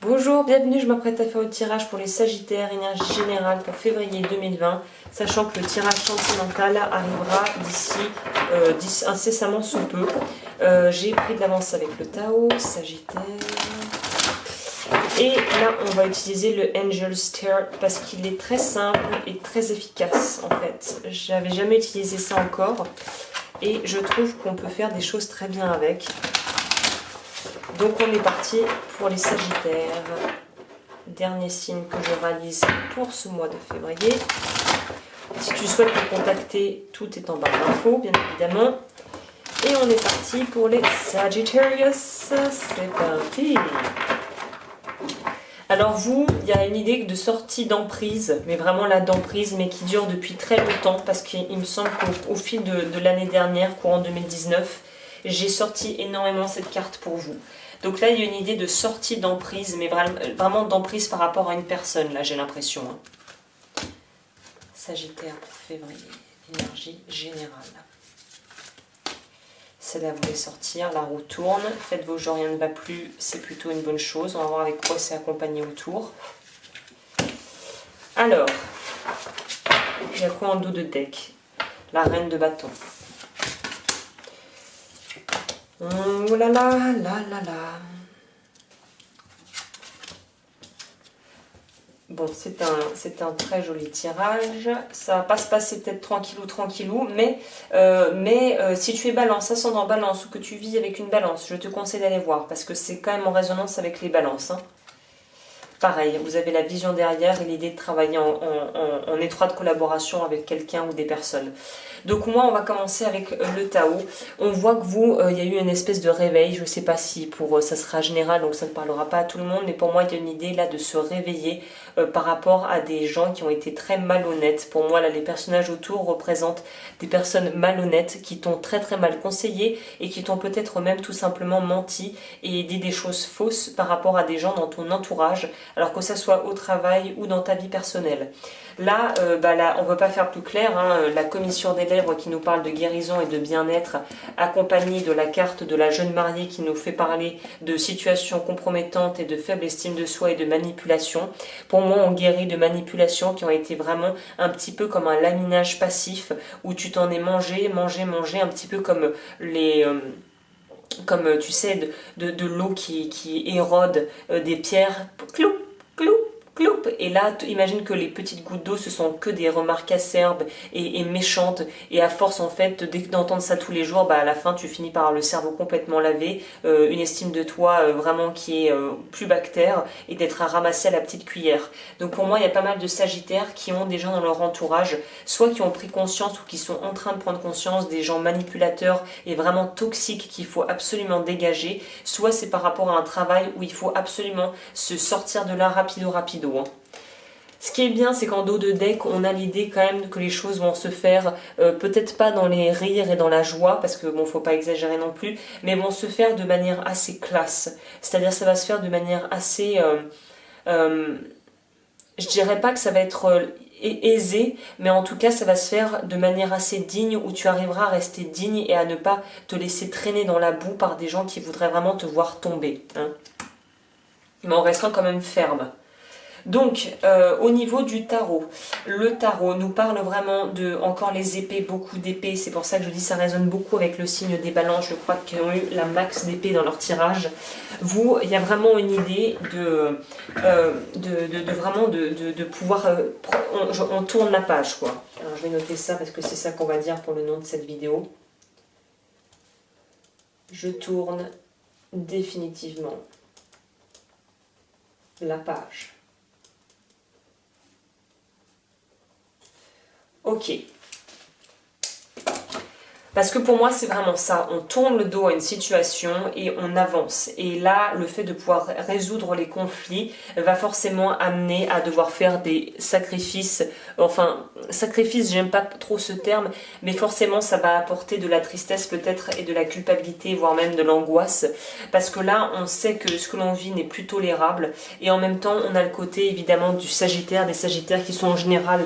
Bonjour, bienvenue, je m'apprête à faire le tirage pour les Sagittaires, énergie générale pour février 2020, sachant que le tirage sentimental arrivera d'ici incessamment sous peu. J'ai pris de l'avance avec le Tao, Sagittaire. Et là, on va utiliser le Angel Stare parce qu'il est très simple et très efficace en fait. J'avais jamais utilisé ça encore et je trouve qu'on peut faire des choses très bien avec. Donc on est parti pour les Sagittaires. Dernier signe que je réalise pour ce mois de février. Si tu souhaites me contacter, tout est en barre d'infos, bien évidemment. Et on est parti pour les Sagittarius. C'est parti. Alors vous, il y a une idée de sortie d'emprise, mais vraiment la d'emprise, mais qui dure depuis très longtemps, parce qu'il me semble qu'au fil de l'année dernière, courant 2019, j'ai sorti énormément cette carte pour vous. Donc là, il y a une idée de sortie d'emprise, mais vraiment d'emprise par rapport à une personne, là, j'ai l'impression. Sagittaire pour février, énergie générale. Celle-là voulait sortir, la roue tourne, faites vos jeux, rien ne va plus, c'est plutôt une bonne chose. On va voir avec quoi c'est accompagné autour. Alors, il y a quoi en dos de deck? La reine de bâton. Oh là là, là là là. Bon, c'est un très joli tirage. Ça va pas se passer peut-être tranquillou, mais si tu es balance, ascendant balance ou que tu vis avec une balance, je te conseille d'aller voir parce que c'est quand même en résonance avec les balances. Hein. Pareil, vous avez la vision derrière et l'idée de travailler en étroite collaboration avec quelqu'un ou des personnes. Donc moi, on va commencer avec le Tao. On voit que vous, il y a eu une espèce de réveil. Je ne sais pas si ça sera général, donc ça ne parlera pas à tout le monde. Mais pour moi, il y a une idée là de se réveiller par rapport à des gens qui ont été très malhonnêtes. Pour moi, là, les personnages autour représentent des personnes malhonnêtes qui t'ont très très mal conseillé et qui t'ont peut-être même tout simplement menti et dit des choses fausses par rapport à des gens dans ton entourage, alors que ça soit au travail ou dans ta vie personnelle. Là, on ne veut pas faire plus clair, hein, la commission des lèvres qui nous parle de guérison et de bien-être, accompagnée de la carte de la jeune mariée qui nous fait parler de situations compromettantes et de faible estime de soi et de manipulation. Pour moi, on guérit de manipulations qui ont été vraiment un petit peu comme un laminage passif, où tu t'en es mangé, un petit peu comme comme tu sais, de l'eau qui érode des pierres, clou, clou, cloup. Et là, imagine que les petites gouttes d'eau, ce sont que des remarques acerbes et méchantes. Et à force, en fait, d'entendre ça tous les jours, à la fin, tu finis par avoir le cerveau complètement lavé, une estime de toi vraiment qui est plus bactère, et d'être à ramasser à la petite cuillère. Donc pour moi, il y a pas mal de Sagittaires qui ont des gens dans leur entourage, soit qui ont pris conscience ou qui sont en train de prendre conscience des gens manipulateurs et vraiment toxiques qu'il faut absolument dégager, soit c'est par rapport à un travail où il faut absolument se sortir de là rapido. Hein. Ce qui est bien, c'est qu'en dos de deck, on a l'idée quand même que les choses vont se faire, peut-être pas dans les rires et dans la joie, parce que bon, faut pas exagérer non plus, mais vont se faire de manière assez classe. C'est-à-dire, ça va se faire de manière assez, je dirais pas que ça va être aisé, mais en tout cas, ça va se faire de manière assez digne, où tu arriveras à rester digne et à ne pas te laisser traîner dans la boue par des gens qui voudraient vraiment te voir tomber. Hein. Mais en restant quand même ferme. Donc, au niveau du tarot, le tarot nous parle vraiment de, encore les épées, beaucoup d'épées, c'est pour ça que je dis ça résonne beaucoup avec le signe des balances, je crois qu'ils ont eu la max d'épées dans leur tirage. Vous, il y a vraiment une idée de pouvoir, on tourne la page quoi. Alors je vais noter ça parce que c'est ça qu'on va dire pour le nom de cette vidéo. Je tourne définitivement la page. Ok. Parce que pour moi, c'est vraiment ça. On tourne le dos à une situation et on avance. Et là, le fait de pouvoir résoudre les conflits va forcément amener à devoir faire des sacrifices. Enfin, sacrifice, j'aime pas trop ce terme, mais forcément, ça va apporter de la tristesse peut-être et de la culpabilité, voire même de l'angoisse. Parce que là, on sait que ce que l'on vit n'est plus tolérable. Et en même temps, on a le côté, évidemment, du Sagittaire, des Sagittaires qui sont en général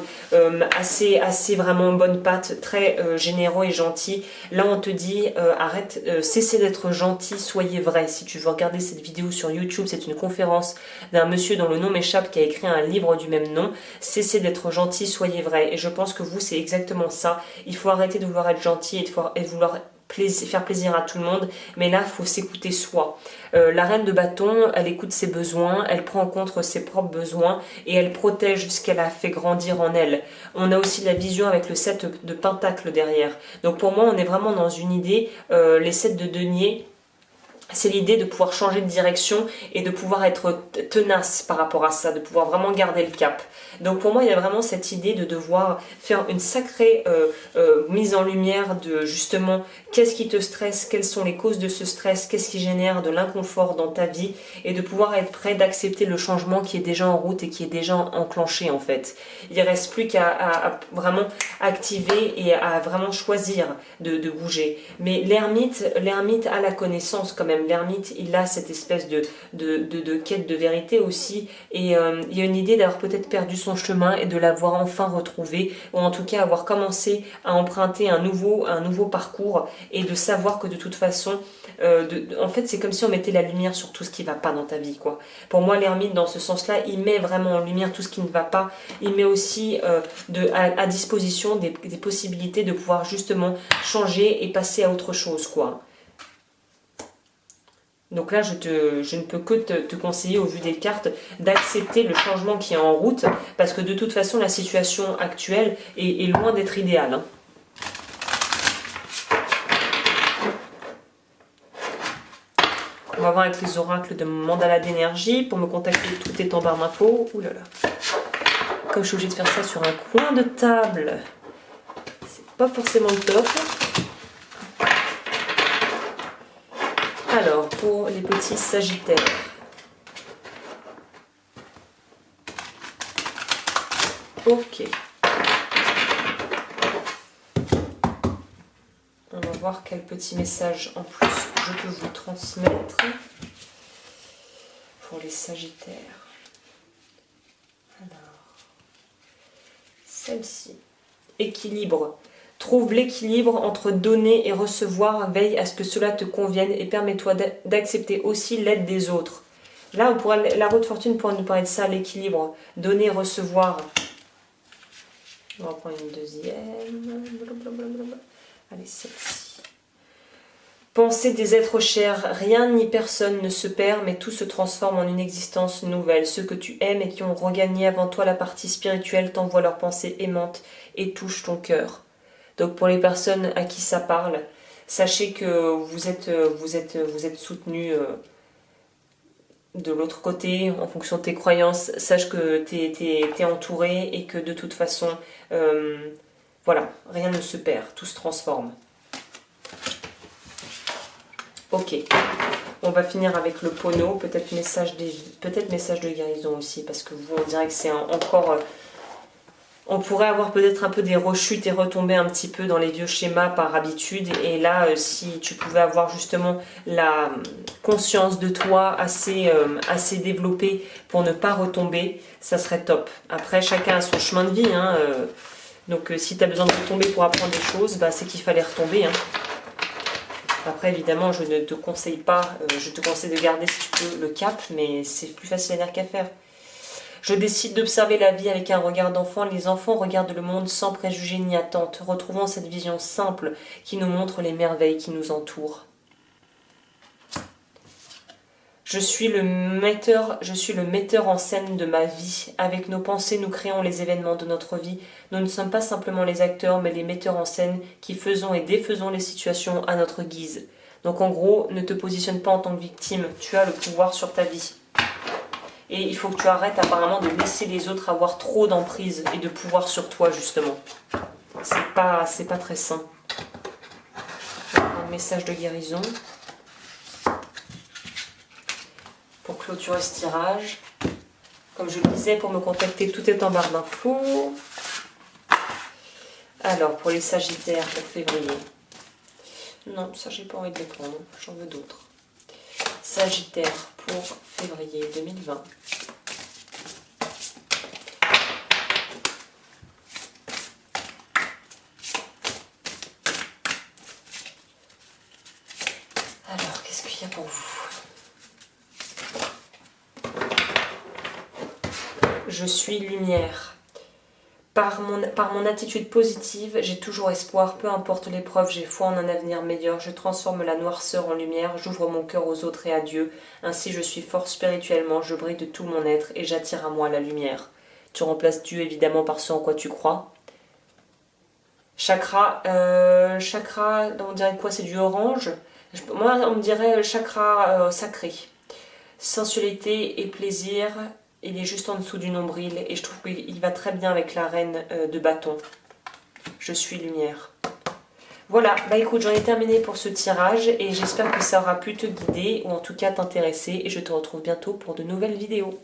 assez vraiment bonne patte, très généreux et gentils, gentil. Là, on te dit, arrête, cessez d'être gentil, soyez vrai. Si tu veux regarder cette vidéo sur YouTube, c'est une conférence d'un monsieur dont le nom m'échappe qui a écrit un livre du même nom. Cessez d'être gentil, soyez vrai. Et je pense que vous, c'est exactement ça. Il faut arrêter de vouloir être gentil et de vouloir faire plaisir à tout le monde, mais là, il faut s'écouter soi. La reine de bâton, elle écoute ses besoins, elle prend en compte ses propres besoins et elle protège ce qu'elle a fait grandir en elle. On a aussi la vision avec le 7 de pentacle derrière. Donc pour moi, on est vraiment dans une idée, les 7 de denier, c'est l'idée de pouvoir changer de direction et de pouvoir être tenace par rapport à ça, de pouvoir vraiment garder le cap. Donc pour moi, il y a vraiment cette idée de devoir faire une sacrée mise en lumière de justement qu'est-ce qui te stresse, quelles sont les causes de ce stress, qu'est-ce qui génère de l'inconfort dans ta vie et de pouvoir être prêt d'accepter le changement qui est déjà en route et qui est déjà enclenché en fait. Il ne reste plus qu'à vraiment activer et à vraiment choisir de bouger. Mais l'ermite a la connaissance quand même. L'ermite, il a cette espèce de quête de vérité aussi. Et il y a une idée d'avoir peut-être perdu son chemin et de l'avoir enfin retrouvé. Ou en tout cas avoir commencé à emprunter un nouveau parcours et de savoir que de toute façon, en fait, c'est comme si on mettait la lumière sur tout ce qui ne va pas dans ta vie, quoi. Pour moi, l'ermite, dans ce sens-là, il met vraiment en lumière tout ce qui ne va pas. Il met aussi à disposition des possibilités de pouvoir justement changer et passer à autre chose, quoi. Donc là, je ne peux que te conseiller, au vu des cartes, d'accepter le changement qui est en route, parce que de toute façon, la situation actuelle est loin d'être idéale, hein. On va voir avec les oracles de mon mandala d'énergie. Pour me contacter, tout est en barre d'infos. Ouh là là. Comme je suis obligée de faire ça sur un coin de table, c'est pas forcément le top. Alors, pour les petits sagittaires. Ok. On va voir quel petit message en plus je peux vous transmettre pour les sagittaires. Alors, celle-ci. Équilibre. Trouve l'équilibre entre donner et recevoir, veille à ce que cela te convienne et permets-toi d'accepter aussi l'aide des autres. Là, la roue de fortune pourrait nous parler de ça, l'équilibre. Donner, recevoir. On va prendre une deuxième. Allez, celle-ci. Pensez des êtres chers, rien ni personne ne se perd, mais tout se transforme en une existence nouvelle. Ceux que tu aimes et qui ont regagné avant toi la partie spirituelle t'envoient leurs pensées aimantes et touchent ton cœur. Donc pour les personnes à qui ça parle, sachez que vous êtes soutenus de l'autre côté en fonction de tes croyances. Sache que tu es entouré et que de toute façon, voilà, rien ne se perd, tout se transforme. Ok, on va finir avec le Pono, peut-être message de guérison aussi, parce que vous, on dirait que c'est encore... on pourrait avoir peut-être un peu des rechutes et retomber un petit peu dans les vieux schémas par habitude. Et là, si tu pouvais avoir justement la conscience de toi assez développée pour ne pas retomber, ça serait top. Après, chacun a son chemin de vie, hein, donc si tu as besoin de retomber pour apprendre des choses, bah, c'est qu'il fallait retomber, hein. Après, évidemment, je ne te conseille pas, je te conseille de garder si tu peux le cap, mais c'est plus facile à dire qu'à faire. Je décide d'observer la vie avec un regard d'enfant. Les enfants regardent le monde sans préjugés ni attentes, retrouvant cette vision simple qui nous montre les merveilles qui nous entourent. Je suis le metteur en scène de ma vie. Avec nos pensées, nous créons les événements de notre vie. Nous ne sommes pas simplement les acteurs, mais les metteurs en scène qui faisons et défaisons les situations à notre guise. Donc en gros, ne te positionne pas en tant que victime. Tu as le pouvoir sur ta vie. Et il faut que tu arrêtes apparemment de laisser les autres avoir trop d'emprise et de pouvoir sur toi, justement. C'est pas très sain. Un message de guérison. Pour clôturer ce tirage. Comme je le disais, pour me contacter, tout est en barre d'infos. Alors, pour les sagittaires, pour février. Non, ça, j'ai pas envie de les prendre. J'en veux d'autres. Sagittaire pour février 2020. pour vous. Je suis lumière. Par mon attitude positive, j'ai toujours espoir, peu importe l'épreuve, j'ai foi en un avenir meilleur, je transforme la noirceur en lumière, j'ouvre mon cœur aux autres et à Dieu, ainsi je suis fort spirituellement, je brille de tout mon être et j'attire à moi la lumière. Tu remplaces Dieu évidemment par ce en quoi tu crois. Chakra, on dirait quoi? C'est du orange. Moi, on me dirait chakra sacré. Sensualité et plaisir, il est juste en dessous du nombril et je trouve qu'il va très bien avec la reine de bâton. Je suis lumière. Voilà, bah écoute, j'en ai terminé pour ce tirage et j'espère que ça aura pu te guider ou en tout cas t'intéresser et je te retrouve bientôt pour de nouvelles vidéos.